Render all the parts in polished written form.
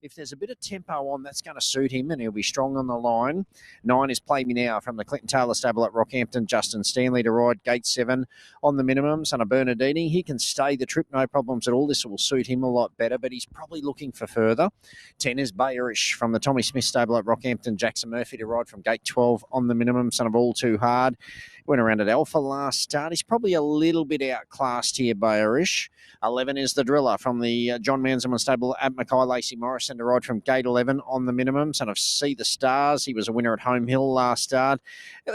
If there's a bit of tempo on, that's going to suit him, and he'll be strong on the line. 9 is Play Me Now from the Clinton Taylor stable at Rockhampton. Justin Stanley to ride. Gate 7 on the minimum. Son of Bernardini. He can stay the trip, no problems at all. This will suit him a lot better, but he's probably looking for further. 10 is Bayerish from the Tommy Smith stable at Rockhampton. Jackson Murphy to ride from Gate 12 on the minimum. Son of All Too Hard. Went around at Alpha last start. He's probably a little bit outclassed here, Bayerish. 11 is the Driller from the John Manzelman stable at Mackay. Lacey Morrison to ride from Gate 11 on the minimum. Son of See the Stars. He was a winner at Home Hill last start.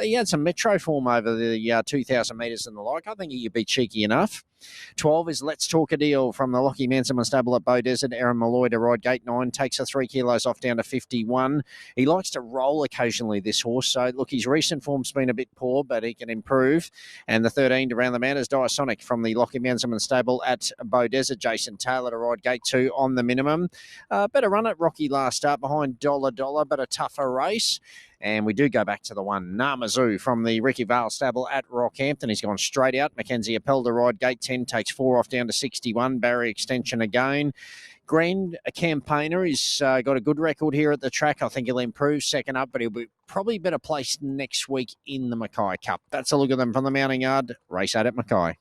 He had some metro form over the 2,000 metres and the like. I think he'd be cheeky enough. 12 is Let's Talk a Deal from the Lockie Manselman stable at Bow Desert. Aaron Malloy to ride. Gate 9 takes a 3 kilos off down to 51. He likes to roll occasionally, this horse. So, look, his recent form's been a bit poor, but he can improve. And the 13 to round the man is Diasonic from the Lockie Manselman stable at Bow Desert. Jason Taylor to ride. Gate 2 on the minimum. Better run at Rocky last start behind Dollar Dollar, but a tougher race. And we do go back to the one, Namazu from the Ricky Vale stable at Rockhampton. He's gone straight out. Mackenzie Appel to ride. Gate 10 takes 4 off down to 61. Barry extension again. Grand Campaigner. He's got a good record here at the track. I think he'll improve second up, but he'll be probably better placed next week in the Mackay Cup. That's a look at them from the mounting yard. Race 8 at Mackay.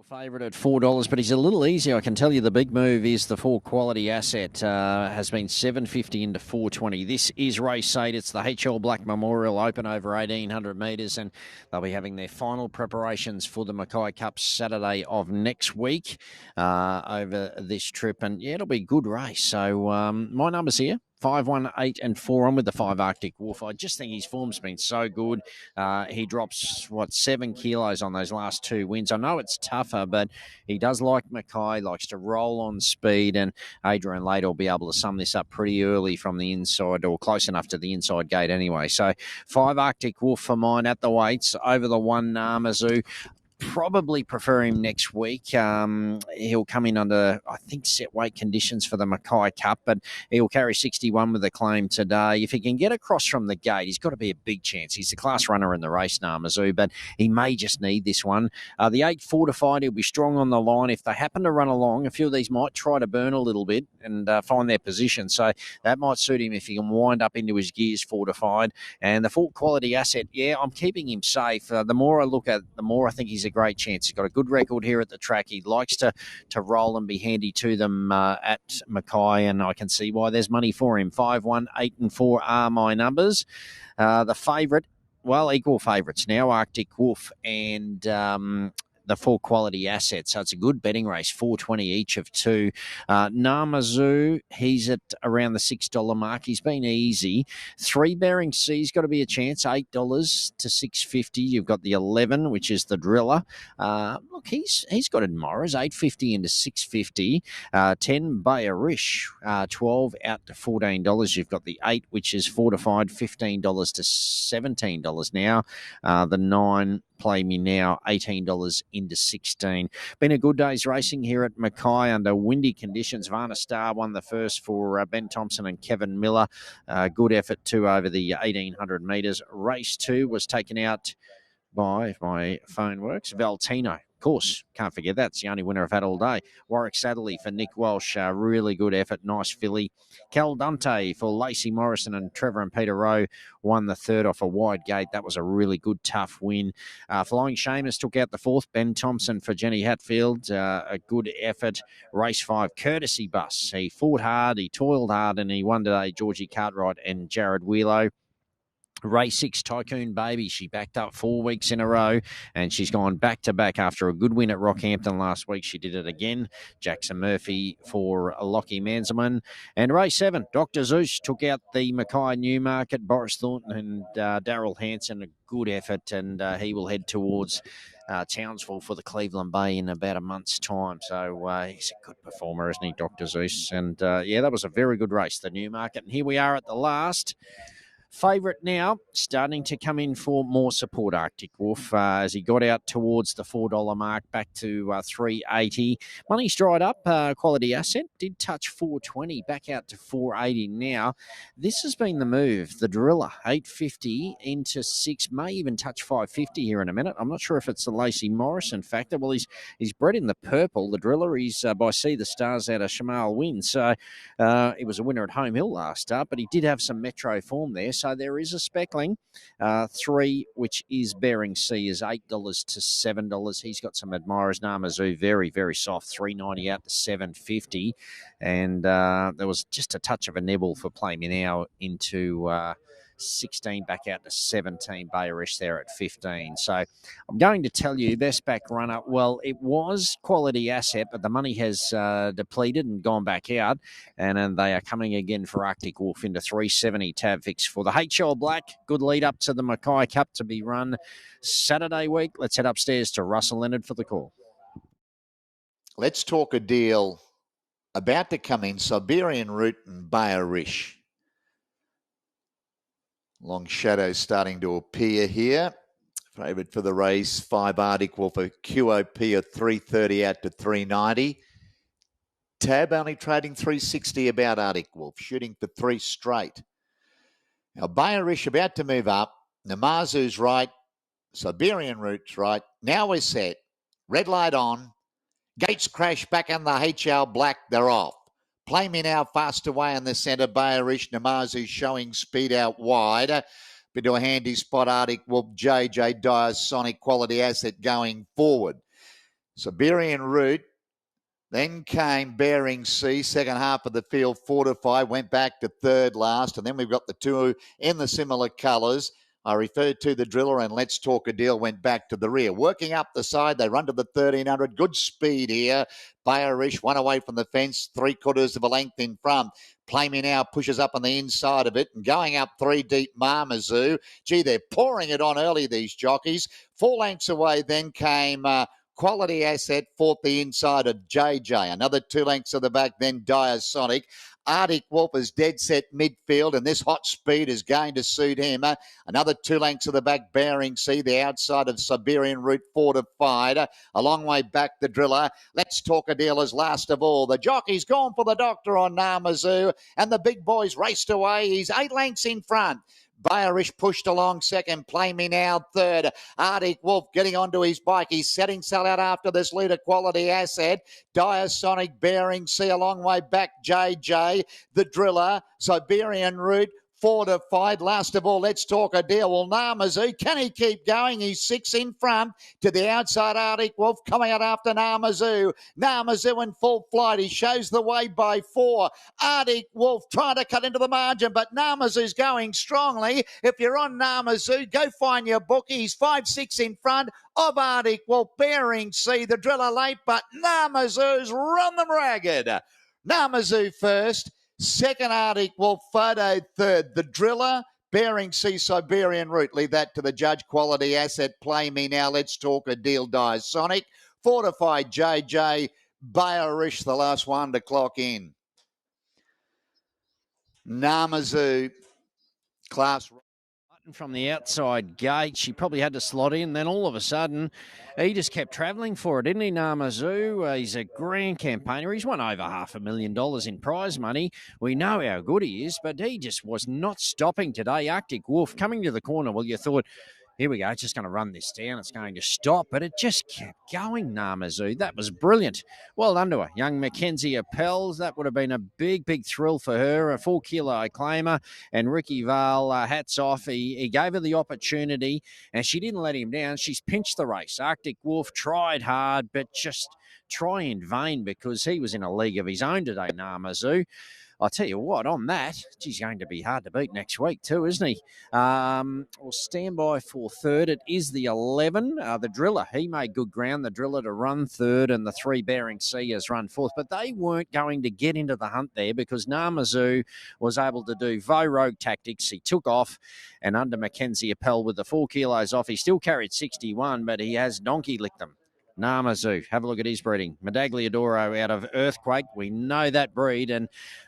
Favourite at $4, but he's a little easier. I can tell you the big move is the 4 Quality Asset has been $7.50 into $4.20. This is race 8. It's the HL Black Memorial Open over 1,800 metres, and they'll be having their final preparations for the Mackay Cup Saturday of next week over this trip. And, yeah, it'll be a good race. So my number's here. 5, 1, 8 and 4 on with the 5 Arctic Wolf. I just think his form's been so good. He drops, 7 kilos on those last 2 wins. I know it's tougher, but he does like Mackay, likes to roll on speed, and Adrian Later will be able to sum this up pretty early from the inside, or close enough to the inside gate anyway. So 5 Arctic Wolf for mine at the weights, over the 1 Namazu. Probably prefer him next week. He'll come in under, I think, set weight conditions for the Mackay Cup, but he'll carry 61 with the claim today. If he can get across from the gate, he's got to be a big chance. He's the class runner in the race, Namazu, but he may just need this one. The 8 Fortified, he'll be strong on the line. If they happen to run along, a few of these might try to burn a little bit and find their position. So that might suit him if he can wind up into his gears, Fortified. And the 4 Quality Asset, yeah, I'm keeping him safe. The more I look at it, the more I think he's a a great chance. He's got a good record here at the track. He likes to roll and be handy to them at Mackay, and I can see why there's money for him. 5, 1, 8 and 4 are my numbers. The favourite, well, equal favourites now, Arctic Wolf and the 4 quality assets. So it's a good betting race, $4.20 each of 2. Namazu, he's at around the $6 mark. He's been easy. 3 Bering Sea's got to be a chance, $8 to $6.50. You've got the 11, which is the driller. Look, he's got admirers, $8.50 into $6.50. 10 Bayerish, 12 out to $14. You've got the 8, which is fortified, $15 to $17 now. The 9 Play Me Now, $18 into $16. Been a good day's racing here at Mackay under windy conditions. Varna Star won the first for Ben Thompson and Kevin Miller. Good effort too over the 1,800 metres. Race 2 was taken out by, if my phone works, Valtino. Of course, can't forget that. It's the only winner I've had all day. Warwick Satterley for Nick Walsh. Really good effort. Nice filly. Cal Dante for Lacey Morrison and Trevor and Peter Rowe won the 3rd off a wide gate. That was a really good, tough win. Flying Seamus took out the 4th. Ben Thompson for Jenny Hatfield. A good effort. Race 5, Courtesy Bus. He fought hard, he toiled hard, and he won today. Georgie Cartwright and Jared Wheelo. Race 6, Tycoon Baby. She backed up 4 weeks in a row, and she's gone back-to-back after a good win at Rockhampton last week. She did it again. Jackson Murphy for Lockie Manzelman. And race 7, Dr. Zeus took out the Mackay Newmarket. Boris Thornton and Darryl Hanson, a good effort, and he will head towards Townsville for the Cleveland Bay in about a month's time. So he's a good performer, isn't he, Dr. Zeus? And, yeah, that was a very good race, the Newmarket. And here we are at the last. Favourite now, starting to come in for more support, Arctic Wolf, as he got out towards the $4 mark, back to $3.80. Money's dried up, quality asset, did touch $4.20, back out to $4.80 now. This has been the move, the driller, $8.50 into 6, may even touch $5.50 here in a minute. I'm not sure if it's the Lacey Morrison factor. Well, he's bred in the purple, the driller. He's by Sea the Stars out of Shamal Wynn, so he was a winner at Home Hill last start, but he did have some metro form there. So there is a speckling. 3, which is Bering Sea, is $8 to $7. He's got some admirers. Namazu, very, very soft, $3.90 out to $7.50. And there was just a touch of a nibble for Play Me Now into 16, back out to 17. Bayerish there at 15. So I'm going to tell you, best back runner, well, it was quality asset, but the money has depleted and gone back out. And then they are coming again for Arctic Wolf into 370 tab fix for the HL Black. Good lead up to the Mackay Cup to be run Saturday week. Let's head upstairs to Russell Leonard for the call. Let's talk a deal about to come in. Siberian Route and Bayerish. Long shadows starting to appear here. Favourite for the race, 5 Arctic Wolf, a QOP of 330 out to 390. Tab only trading 360 about Arctic Wolf, shooting for 3 straight. Now, Bayerish about to move up. Namazu's right. Siberian Route's right. Now we're set. Red light on. Gates crash back on the HL Black. They're off. Play Me Now fast away in the centre. Bayerish, Namazu showing speed out wide. Bit to a handy spot. Arctic Wolf, JJ Dyer, Sonic quality asset going forward. Siberian Route. Then came Bering Sea, second half of the field, Fortify, went back to 3rd last. And then we've got the 2 in the similar colours. I referred to the driller and Let's Talk a Deal went back to the rear. Working up the side, they run to the 1,300. Good speed here. Bayerish, 1 away from the fence, 3/4 of a length in front. Play Me Now pushes up on the inside of it and going up 3 deep, Namazu. Gee, they're pouring it on early, these jockeys. 4 lengths away then came... Quality asset, 4th the inside of JJ. Another 2 lengths of the back, then Dire Sonic. Arctic Wolf is dead set midfield, and this hot speed is going to suit him. Another 2 lengths of the back, Bering Sea, the outside of Siberian Route, fortified. A long way back, the driller. Let's Talk a Deal is last of all. The jockey's gone for the doctor on Namazu, and the big boys raced away. He's 8 lengths in front. Bayerish pushed along second. Play Me Now third. Arctic Wolf getting onto his bike. He's setting sail out after this leader quality asset. Dire Sonic, Bering Sea, a long way back. JJ, the driller. Siberian Route, Fortified. Last of all, let's talk a deal. Well, Namazu, can he keep going? He's 6 in front to the outside. Arctic Wolf coming out after Namazu. Namazu in full flight. He shows the way by 4. Arctic Wolf trying to cut into the margin, but Namazu's going strongly. If you're on Namazu, go find your bookie. He's 5-6 in front of Arctic Wolf. Bering Sea, the driller late, but Namazu's run them ragged. Namazu first. Second, Arctic Wolf. Photo third. The driller, Bering Sea, Siberian route. Leave that to the judge. Quality asset. Play me now. Let's talk a deal. Die Sonic. Fortified JJ. Bayerish, the last one to clock in. Namazu. Class from the outside gate. She probably had to slot in. Then all of a sudden, he just kept travelling for it, didn't he, Namazu? He's a grand campaigner. He's won over $500,000 in prize money. We know how good he is, but he just was not stopping today. Arctic Wolf coming to the corner. Well, you thought, here we go, it's just going to run this down. It's going to stop, but it just kept going, Namazu. That was brilliant. Well done to her. Young Mackenzie Appels, that would have been a big, big thrill for her. A 4-kilo claimer. And Ricky Vale, hats off. He gave her the opportunity, and she didn't let him down. She's pinched the race. Arctic Wolf tried hard, but just try in vain because he was in a league of his own today, Namazu. I'll tell you what, on that, he's going to be hard to beat next week too, isn't he? We'll stand by for third. It is the 11. The driller, he made good ground. The driller to run third, and the 3 Bering Sea has run fourth. But they weren't going to get into the hunt there because Namazu was able to do Rogue tactics. He took off, and under Mackenzie Appel with the 4 kilos off, he still carried 61, but he has donkey licked them. Namazu, have a look at his breeding. Medagliadoro out of Earthquake. We know that breed. And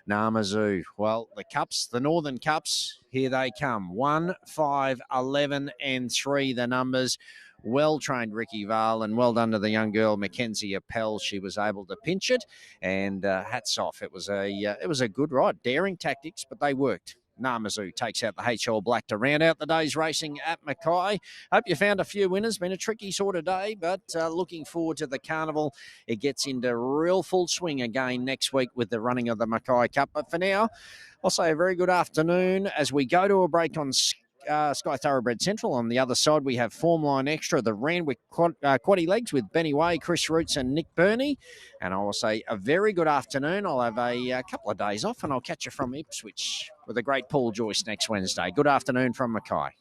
Namazu, well, the Cups, the Northern Cups, here they come. 1, 5, 11, and 3, the numbers. Well-trained Ricky Vale, and well done to the young girl, Mackenzie Appel. She was able to pinch it, and hats off. It was a good ride. Daring tactics, but they worked. Namazu takes out the HL Black to round out the day's racing at Mackay. Hope you found a few winners. Been a tricky sort of day, but looking forward to the carnival. It gets into real full swing again next week with the running of the Mackay Cup. But for now, I'll say a very good afternoon as we go to a break on Sky Thoroughbred Central. On the other side, we have Formline Extra, the Randwick Quaddy Legs with Benny Way, Chris Roots and Nick Burney. And I will say a very good afternoon. I'll have a couple of days off, and I'll catch you from Ipswich with a great Paul Joyce next Wednesday. Good afternoon from Mackay.